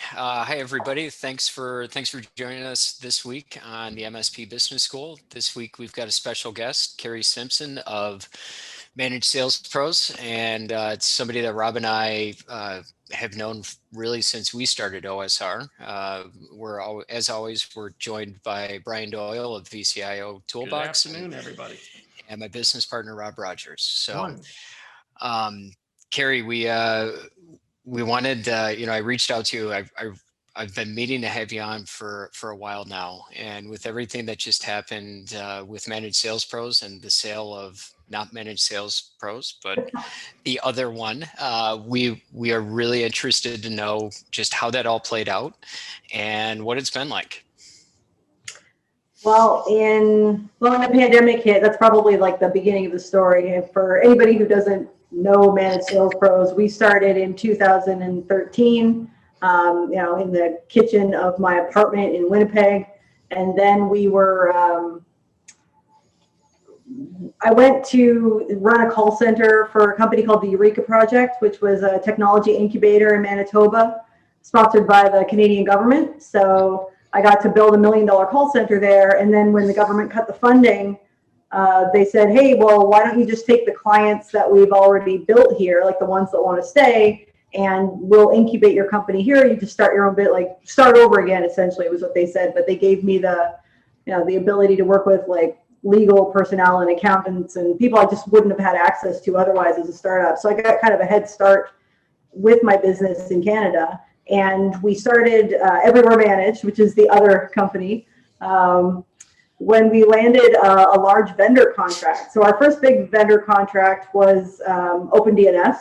Hi everybody. Thanks for joining us this week on the MSP Business School. This week we've got a special guest, Carrie Simpson of Managed Sales Pros, and it's somebody that Rob and I have known really since we started OSR. As always, we're joined by Brian Doyle of VCIO Toolbox. Good afternoon, everybody. And my business partner, Rob Rogers. So, Morning. Carrie, we wanted, I reached out to you. I've been meaning to have you on for a while now, and with everything that just happened with Managed Sales Pros and the sale of not Managed Sales Pros, but the other one, we are really interested to know just how that all played out and what it's been like. Well, when the pandemic hit, that's probably like the beginning of the story. And for anybody who doesn't know Managed Sales Pros, we started in 2013, in the kitchen of my apartment in Winnipeg. And then I went to run a call center for a company called the Eureka Project, which was a technology incubator in Manitoba, sponsored by the Canadian government. So I got to build $1 million call center there. And then when the government cut the funding, they said, hey, well, why don't you just take the clients that we've already built here, like the ones that want to stay, and we'll incubate your company here. You just start your own bit, like start over again, essentially was what they said. But they gave me the ability to work with like legal personnel and accountants and people I just wouldn't have had access to otherwise as a startup. So I got kind of a head start with my business in Canada. And we started Everywhere Managed, which is the other company, when we landed a large vendor contract. So our first big vendor contract was OpenDNS.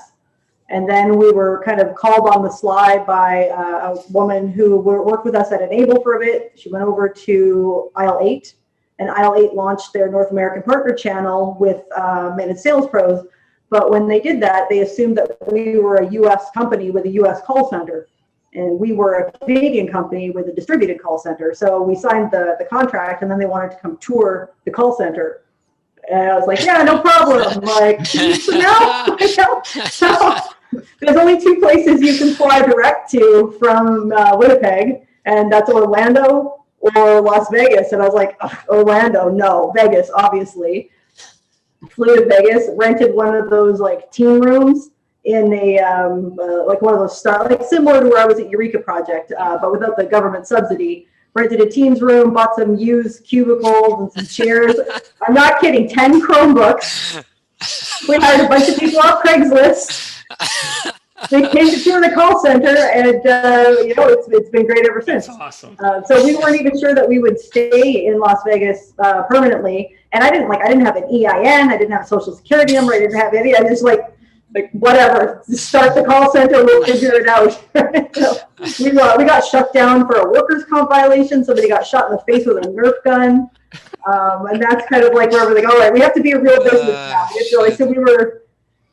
And then we were kind of called on the slide by a woman who worked with us at Enable for a bit. She went over to Aisle8, and Aisle8 launched their North American partner channel with Managed Sales Pros. But when they did that, they assumed that we were a US company with a US call center. And we were a Canadian company with a distributed call center. So we signed the contract, and then they wanted to come tour the call center. And I was like, yeah, no problem. Like, so there's only two places you can fly direct to from Winnipeg, and that's Orlando or Las Vegas. And I was like, Orlando, no. Vegas, obviously. Flew to Vegas, rented one of those like team rooms in a like one of those like similar to where I was at Eureka Project, but without the government subsidy. Rented a Teams room, bought some used cubicles and some chairs. I'm not kidding, 10 Chromebooks. We hired a bunch of people off Craigslist. They came to tour the call center, and it's been great ever since. That's awesome. So we weren't even sure that we would stay in Las Vegas permanently, and I didn't have an EIN, I didn't have a social security number, I didn't have any. I just like whatever, just start the call center, we'll figure it out. So we got shut down for a workers' comp violation. Somebody got shot in the face with a Nerf gun, and that's kind of like where we're like, all right, we have to be a real business now. So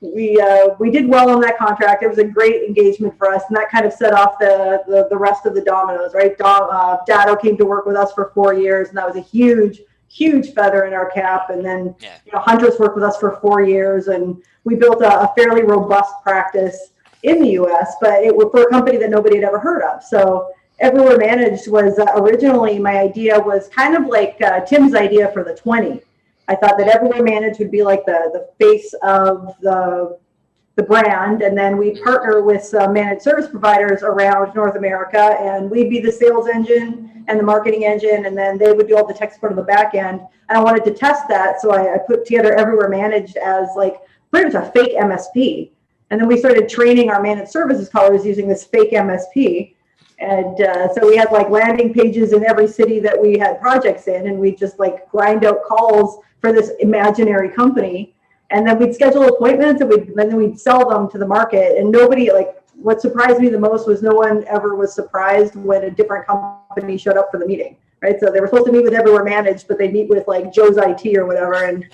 we did well on that contract. It was a great engagement for us, and that kind of set off the rest of the dominoes, right? Dado came to work with us for 4 years, and that was a huge feather in our cap. And then Huntress worked with us for 4 years, and we built a fairly robust practice in the US, but it was for a company that nobody had ever heard of. So Everywhere Managed was originally, my idea was kind of like Tim's idea for the 20. I thought that Everywhere Managed would be like the face of the brand, and then we'd partner with some managed service providers around North America, and we'd be the sales engine and the marketing engine, and then they would do all the tech support on the back end. And I wanted to test that, so I put together Everywhere Managed as like pretty much a fake MSP. And then we started training our managed services callers using this fake MSP. And so we had like landing pages in every city that we had projects in, and we just like grind out calls for this imaginary company. And then we'd schedule appointments, and then we'd sell them to the market. And nobody, like, what surprised me the most was no one ever was surprised when a different company showed up for the meeting, right? So they were supposed to meet with Everywhere Managed, but they meet with like Joe's IT or whatever, and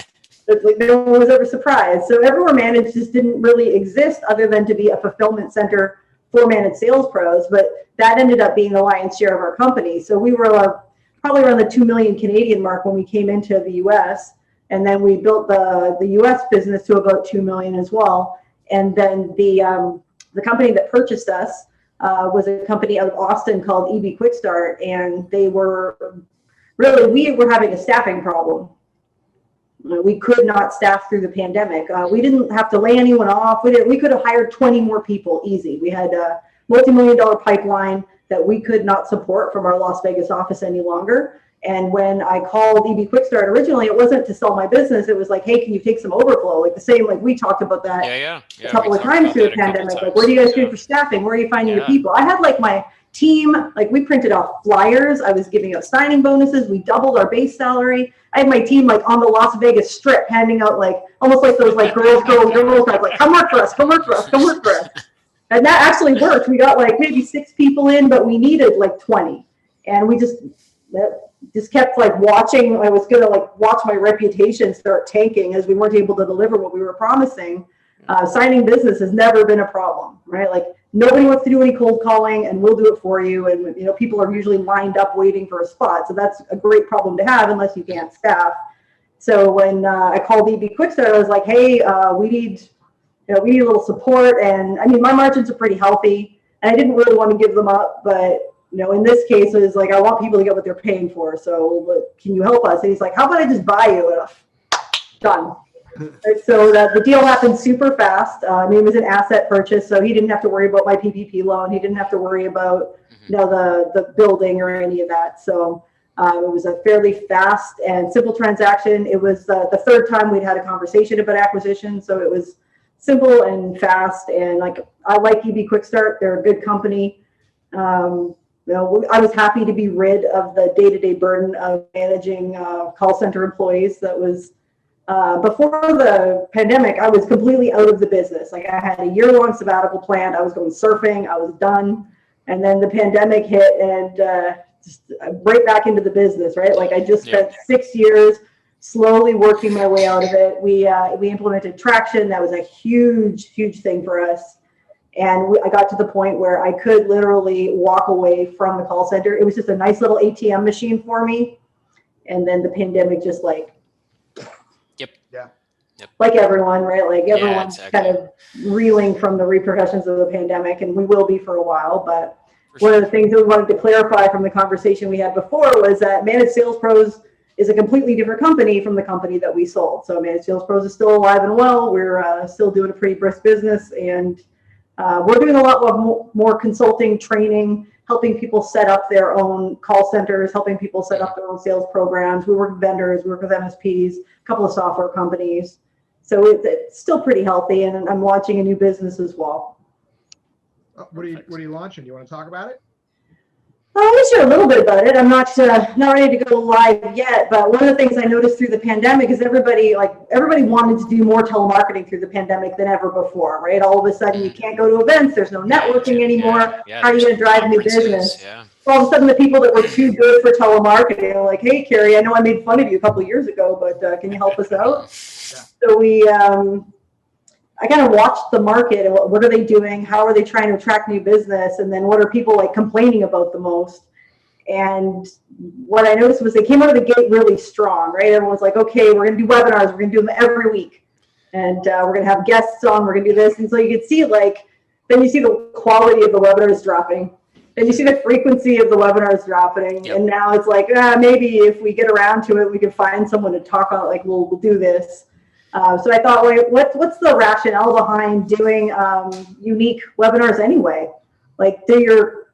like no one was ever surprised. So Everywhere Managed just didn't really exist other than to be a fulfillment center for Managed Sales Pros, but that ended up being the lion's share of our company. So we were probably around the 2 million Canadian mark when we came into the US. And then we built the US business to about 2 million as well. And then the company that purchased us was a company out of Austin called EB Quick Start, and they were really, we were having a staffing problem. We could not staff through the pandemic. We didn't have to lay anyone off. We could have hired 20 more people easy. We had a multi-million-dollar pipeline that we could not support from our Las Vegas office any longer. And when I called EB Quick Start originally, it wasn't to sell my business. It was like, hey, can you take some overflow? Like the same, like we talked about that a couple of times through the pandemic. Like, what are you guys doing for staffing? Where are you finding your people? I had like my team, like we printed off flyers. I was giving out signing bonuses. We doubled our base salary. I had my team like on the Las Vegas Strip handing out like almost like those like girls, like come work for us, come work for us, come work for us. And that actually worked. We got like maybe 6 people in, but we needed like 20. And we just kept like watching. I was going to like watch my reputation start tanking as we weren't able to deliver what we were promising. Signing business has never been a problem, right? Like nobody wants to do any cold calling, and we'll do it for you. And you know, people are usually lined up waiting for a spot, so that's a great problem to have unless you can't staff. So when I called EB Quickstart, I was like, hey, we need a little support. And I mean, my margins are pretty healthy, and I didn't really want to give them up, but you know, in this case, it was like, I want people to get what they're paying for. So can you help us? And he's like, how about I just buy you? Done. Right, so the deal happened super fast. I mean, it was an asset purchase, so he didn't have to worry about my PPP loan. He didn't have to worry about you know, the building or any of that. So it was a fairly fast and simple transaction. It was the third time we'd had a conversation about acquisition, so it was simple and fast. And like, I like EB Quick Start. They're a good company. You know, I was happy to be rid of the day-to-day burden of managing call center employees. That was before the pandemic. I was completely out of the business. Like I had a year-long sabbatical planned. I was going surfing. I was done. And then the pandemic hit, and just right back into the business, right? Like I just spent 6 years slowly working my way out of it. We implemented Traction. That was a huge, huge thing for us. And I got to the point where I could literally walk away from the call center. It was just a nice little ATM machine for me. And then the pandemic just like, like everyone, right? Like everyone's kind of reeling from the repercussions of the pandemic, and we will be for a while. But one of the things that we wanted to clarify from the conversation we had before was that Managed Sales Pros is a completely different company from the company that we sold. So Managed Sales Pros is still alive and well. We're still doing a pretty brisk business, and we're doing a lot more consulting, training, helping people set up their own call centers, helping people set up their own sales programs. We work with vendors, we work with MSPs, a couple of software companies. So it's still pretty healthy, and I'm launching a new business as well. What are you launching? Do you want to talk about it? I'm going to share a little bit about it. I'm not ready to go live yet, but one of the things I noticed through the pandemic is everybody wanted to do more telemarketing through the pandemic than ever before, right? All of a sudden, you can't go to events. There's no networking anymore. How are you going to drive new business? All of a sudden, the people that were too good for telemarketing are like, hey, Carrie, I know I made fun of you a couple of years ago, but can you help us out? So I kind of watched the market and what are they doing? How are they trying to attract new business? And then what are people like complaining about the most? And what I noticed was they came out of the gate really strong, right? Everyone's like, okay, we're going to do webinars. We're going to do them every week. And we're going to have guests on. We're going to do this. And so you could see then you see the quality of the webinars dropping. Then you see the frequency of the webinars dropping. Yep. And now it's like, maybe if we get around to it, we can find someone to talk on, like, we'll do this. So I thought, wait, what's the rationale behind doing unique webinars anyway? Like, do your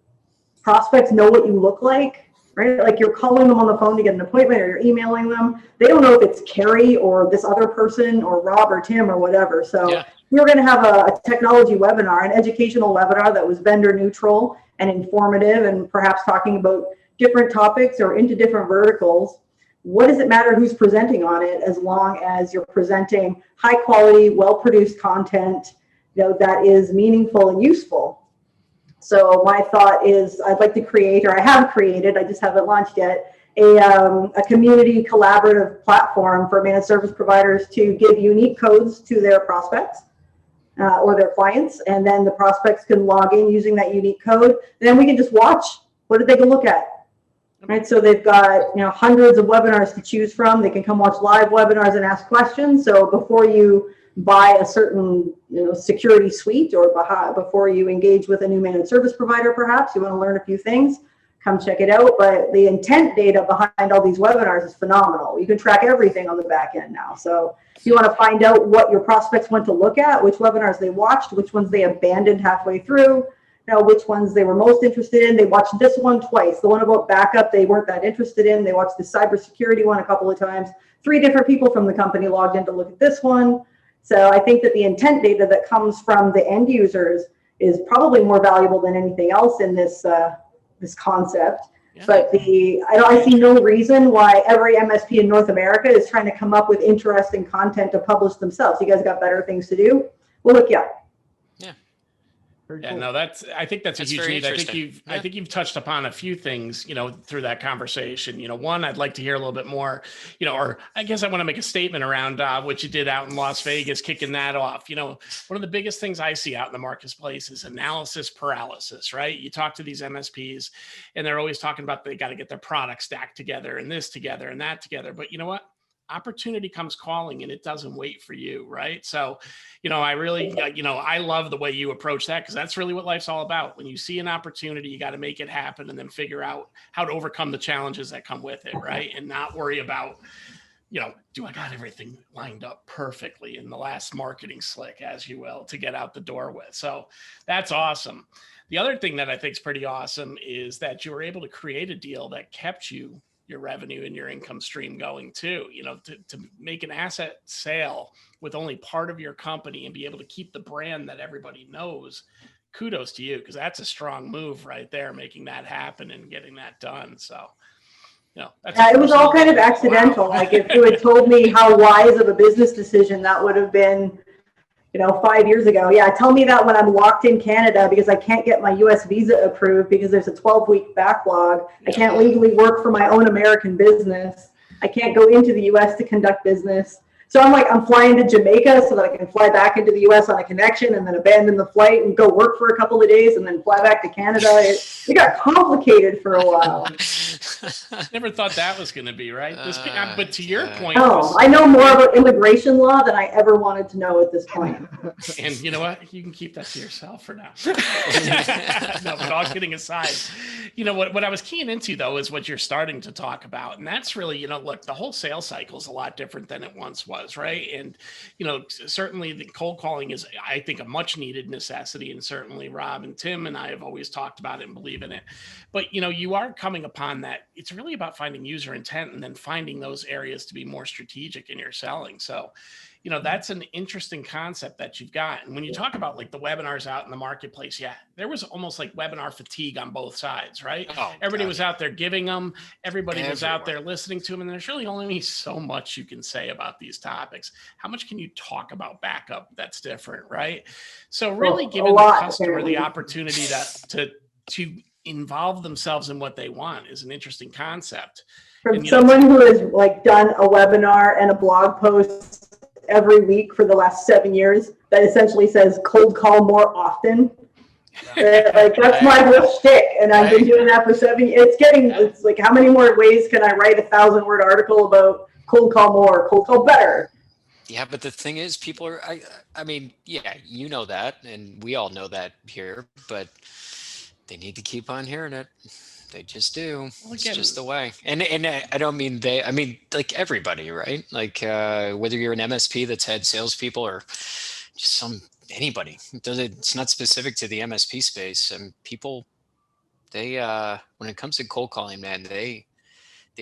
prospects know what you look like, right? Like you're calling them on the phone to get an appointment, or you're emailing them. They don't know if it's Carrie or this other person or Rob or Tim or whatever. So we were going to have a technology webinar, an educational webinar that was vendor neutral and informative, and perhaps talking about different topics or into different verticals. What does it matter who's presenting on it, as long as you're presenting high quality, well-produced content, that is meaningful and useful? So my thought is I'd like to create, or I have created, I just haven't launched yet, a community collaborative platform for managed service providers to give unique codes to their prospects or their clients. And then the prospects can log in using that unique code. And then we can just watch, what did they go look at? Right, so they've got hundreds of webinars to choose from. They can come watch live webinars and ask questions. So before you buy a certain security suite, or before you engage with a new managed service provider, perhaps you want to learn a few things, come check it out. But the intent data behind all these webinars is phenomenal. You can track everything on the back end now. So if you want to find out what your prospects went to look at, which webinars they watched, which ones they abandoned halfway through, which ones they were most interested in. They watched this one twice. The one about backup, they weren't that interested in. They watched the cybersecurity one a couple of times. 3 different people from the company logged in to look at this one. So I think that the intent data that comes from the end users is probably more valuable than anything else in this this concept. Yeah. But I see no reason why every MSP in North America is trying to come up with interesting content to publish themselves. You guys got better things to do? We'll look you up. Very Yeah, cool. no, I think that's a huge very need. I think interesting. I think you've touched upon a few things, through that conversation. One, I'd like to hear a little bit more, or I guess I want to make a statement around what you did out in Las Vegas, kicking that off. One of the biggest things I see out in the marketplace is analysis paralysis, right? You talk to these MSPs and they're always talking about they got to get their product stacked together and this together and that together. But you know what? Opportunity comes calling and it doesn't wait for you, right? So, I really, I love the way you approach that, because that's really what life's all about. When you see an opportunity, you got to make it happen and then figure out how to overcome the challenges that come with it, right? And not worry about, do I got everything lined up perfectly in the last marketing slick, as you will, to get out the door with. So that's awesome. The other thing that I think is pretty awesome is that you were able to create a deal that kept your revenue and your income stream going too, to make an asset sale with only part of your company and be able to keep the brand that everybody knows. Kudos to you, because that's a strong move right there, making that happen and getting that done. So, It was all kind of accidental. Wow. Like if you had told me how wise of a business decision that would have been, 5 years ago. Yeah, tell me that when I'm locked in Canada because I can't get my US visa approved because there's a 12-week backlog. I can't legally work for my own American business. I can't go into the US to conduct business. So I'm flying to Jamaica so that I can fly back into the US on a connection and then abandon the flight and go work for a couple of days and then fly back to Canada. It got complicated for a while. Never thought that was going to be right. But to your point, I know more about immigration law than I ever wanted to know at this point. And you know what? You can keep that to yourself for now. No, but all kidding aside, what I was keying into though is what you're starting to talk about, and that's really, look, the whole sales cycle is a lot different than it once was, right? And certainly the cold calling is, I think, a much needed necessity, and certainly Rob and Tim and I have always talked about it and believe in it. But you are coming upon that. It's really about finding user intent and then finding those areas to be more strategic in your selling. So, that's an interesting concept that you've got. And when you talk about like the webinars out in the marketplace, there was almost like webinar fatigue on both sides, right? Everybody was out there giving them, everybody was out there listening to them. And there's really only so much you can say about these topics. How much can you talk about backup that's different, right? So really giving the customer the opportunity to involve themselves in what they want is an interesting concept. From someone who has done a webinar and a blog post every week for the last 7 years that essentially says cold call more often. That's my whole shtick, and I've been doing that for 7 years. It's like, how many more ways can I write a 1,000-word article about cold call more, cold call better? Yeah, but the thing is, people are, I mean, you know that, and we all know that here, but they need to keep on hearing it. They just do. Well, it's just the way. And I don't mean I mean, like everybody, right? Like whether you're an MSP that's had salespeople or just anybody. It's not specific to the MSP space. And people, they when it comes to cold calling, man, they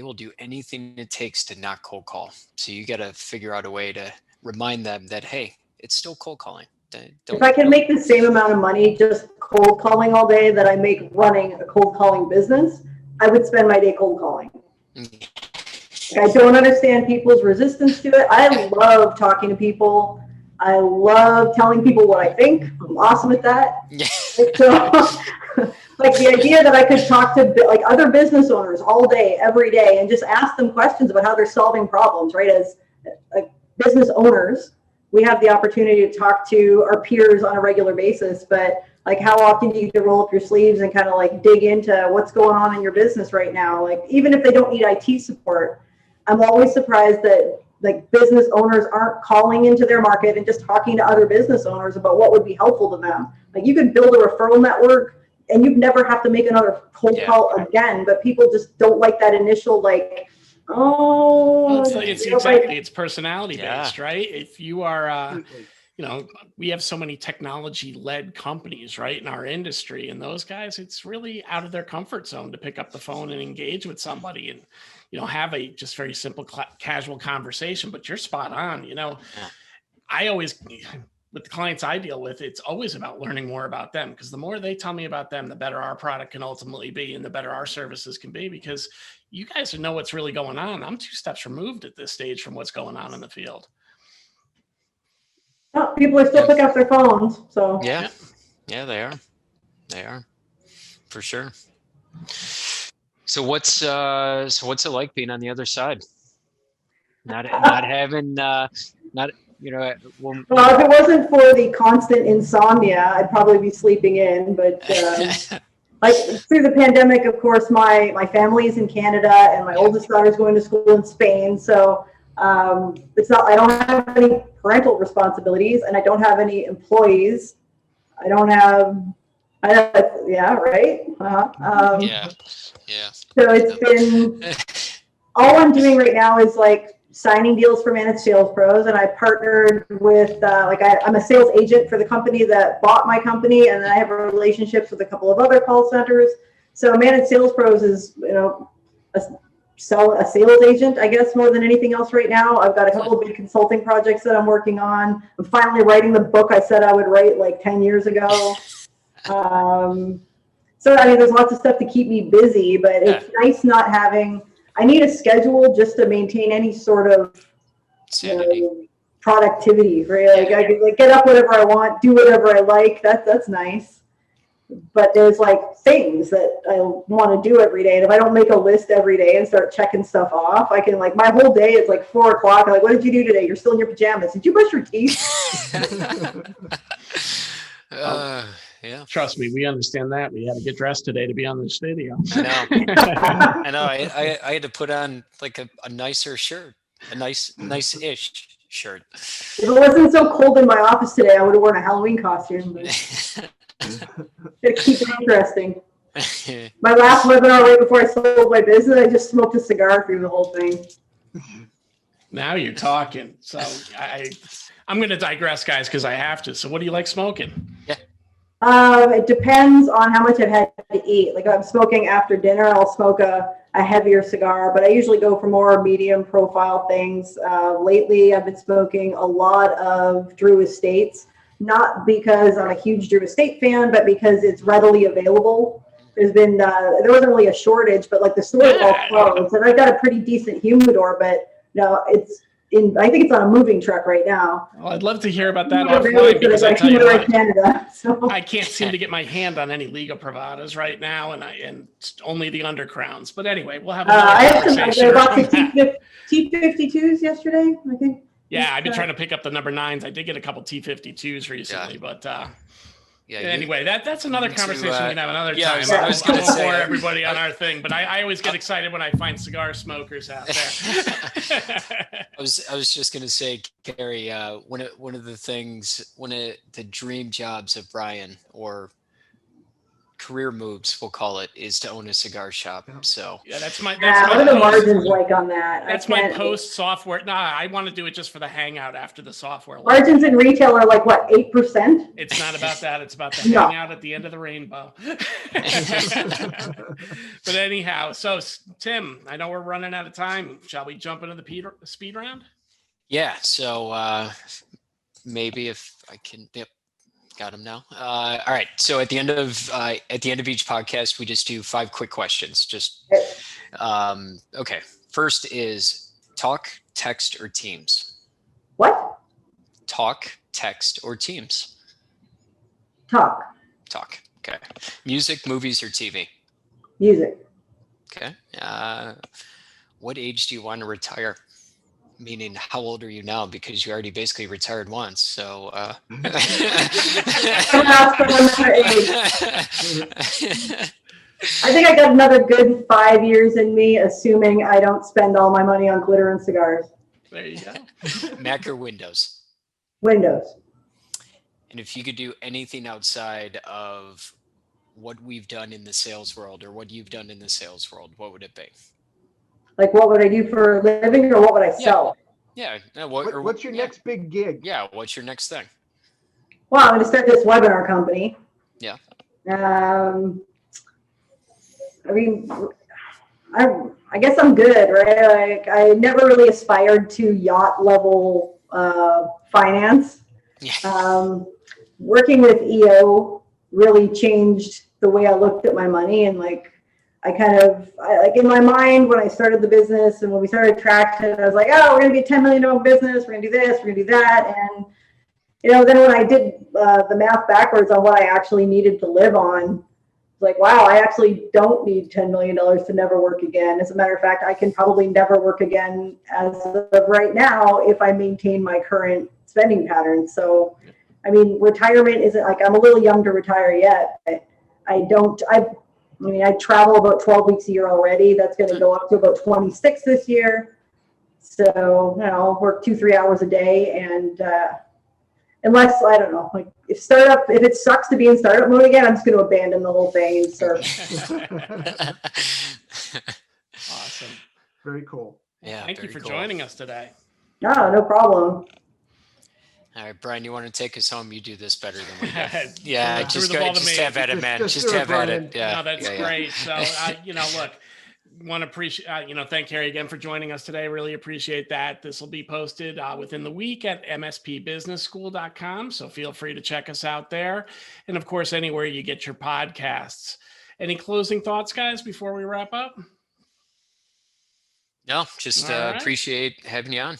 will do anything it takes to not cold call. So you got to figure out a way to remind them that, hey, it's still cold calling. If I can make the same amount of money just cold calling all day that I make running a cold calling business, I would spend my day cold calling. I don't understand people's resistance to it. I love talking to people. I love telling people what I think. I'm awesome at that. So, like the idea that I could talk to other business owners all day, every day, and just ask them questions about how they're solving problems, right? As business owners, we have the opportunity to talk to our peers on a regular basis, but how often do you get to roll up your sleeves and kind of dig into what's going on in your business right now? Even if they don't need IT support, I'm always surprised that like business owners aren't calling into their market and just talking to other business owners about what would be helpful to them. Like you could build a referral network and you'd never have to make another cold call again, but people just don't like that initial like, oh, well, it's exactly, it's personality based, right? If you are, we have so many technology led companies, right, in our industry, and those guys, it's really out of their comfort zone to pick up the phone and engage with somebody and, have a just very simple, casual conversation. But you're spot on. I always, with the clients I deal with, it's always about learning more about them, because the more they tell me about them, the better our product can ultimately be and the better our services can be, because you guys know what's really going on. I'm 2 steps removed at this stage from what's going on in the field. Oh, people are still picking up their phones. So yeah, they are for sure. So what's it like being on the other side? Not having well, if it wasn't for the constant insomnia, I'd probably be sleeping in. But like through the pandemic, of course, my family is in Canada and my oldest daughter's going to school in Spain. So it's not, I don't have any parental responsibilities and I don't have any employees. Yeah, right. So it's been, all I'm doing right now is like signing deals for Managed Sales Pros, and I partnered with I'm a sales agent for the company that bought my company, and then I have relationships with a couple of other call centers. So Managed Sales Pros is a sales agent, I guess, more than anything else right now. I've got a couple of big consulting projects that I'm working on. I'm finally writing the book I said I would write like 10 years ago. So I mean, there's lots of stuff to keep me busy, but it's nice not having. I need a schedule just to maintain any sort of productivity, right? Like I can get up whenever I want, do whatever I like. That's nice. But there's like things that I want to do every day. And if I don't make a list every day and start checking stuff off, I can like, my whole day is like 4 o'clock. I'm like, what did you do today? You're still in your pajamas. Did you brush your teeth? Yeah. Trust me, we understand that. We had to get dressed today to be on this video. I know. I had to put on like a nicer shirt, a nice-ish shirt. If it wasn't so cold in my office today, I would have worn a Halloween costume. But gotta keep it interesting. My last webinar right before I sold my business, I just smoked a cigar through the whole thing. Now you're talking. So I'm going to digress, guys, because I have to. So what do you like smoking? Yeah. It depends on how much I've had to eat. Like if I'm smoking after dinner, I'll smoke a heavier cigar, but I usually go for more medium profile things. Lately, I've been smoking a lot of Drew Estates, not because I'm a huge Drew Estate fan, but because it's readily available. There wasn't really a shortage, but like the stores all closed, and I've got a pretty decent humidor, but no, I think it's on a moving truck right now. Well, I'd love to hear about that offline, because I tell you what, Canada, so. I can't seem to get my hand on any Liga Privadas right now, and only the Undercrowns. But anyway, we'll have another conversation. I bought the T52s yesterday, I think. Yeah, I've been trying to pick up the number 9s. I did get a couple T52s recently, but anyway, that's another conversation we can have another time. I was going to say for everybody on our thing, but I always get excited when I find cigar smokers out there. I was just going to say, Carrie, one of the dream jobs of Brian, or career moves, we'll call it, is to own a cigar shop. So that's my what are the margins like on that? That's my post software. I want to do it just for the hangout after the software. Margins in retail are like what, 8%? It's not about that. It's about the hangout at the end of the rainbow. But anyhow, so Tim, I know we're running out of time. Shall we jump into the speed round? Yeah. So maybe if I can. Yep. Got him now. All right. So at the end of each podcast, we just do 5 quick questions. Just okay. First is talk, text, or Teams. What? Talk, text, or Teams. Talk. Okay. Music, movies, or TV. Music. Okay. What age do you want to retire? Meaning, how old are you now? Because you already basically retired once. So, I think I got another good 5 years in me, assuming I don't spend all my money on glitter and cigars. There you go. Mac or Windows? Windows. And if you could do anything outside of what we've done in the sales world or what you've done in the sales world, what would it be? Like, what would I do for a living, or what would I sell? Yeah. No, What's your next big gig? Yeah. What's your next thing? Well, I'm going to start this webinar company. Yeah. I mean, I guess I'm good, right? Like, I never really aspired to yacht level finance. Yeah. Working with EO really changed the way I looked at my money, and like like in my mind when I started the business and when we started Traction, I was like, oh, we're gonna be a $10 million business, we're gonna do this, we're gonna do that, and then when I did the math backwards on what I actually needed to live on, like, wow, I actually don't need $10 million to never work again. As a matter of fact, I can probably never work again as of right now if I maintain my current spending pattern. So, I mean, retirement isn't like, I'm a little young to retire yet. I travel about 12 weeks a year already. That's going to go up to about 26 this year. So, I'll work 2-3 hours a day. And unless, I don't know, like if it sucks to be in startup mode again, I'm just going to abandon the whole thing and start. Awesome. Very cool. Yeah. Thank you for joining us today. No problem. All right, Brian, you want to take us home? You do this better than we do. Yeah, just the ball to just me. have at it, man. Just Just do it, have at it. Brian. Yeah. No, that's yeah. great. So, look, want to appreciate, thank Carrie again for joining us today. Really appreciate that. This will be posted within the week at mspbusinessschool.com. So feel free to check us out there. And of course, anywhere you get your podcasts. Any closing thoughts, guys, before we wrap up? No, just All right. appreciate having you on.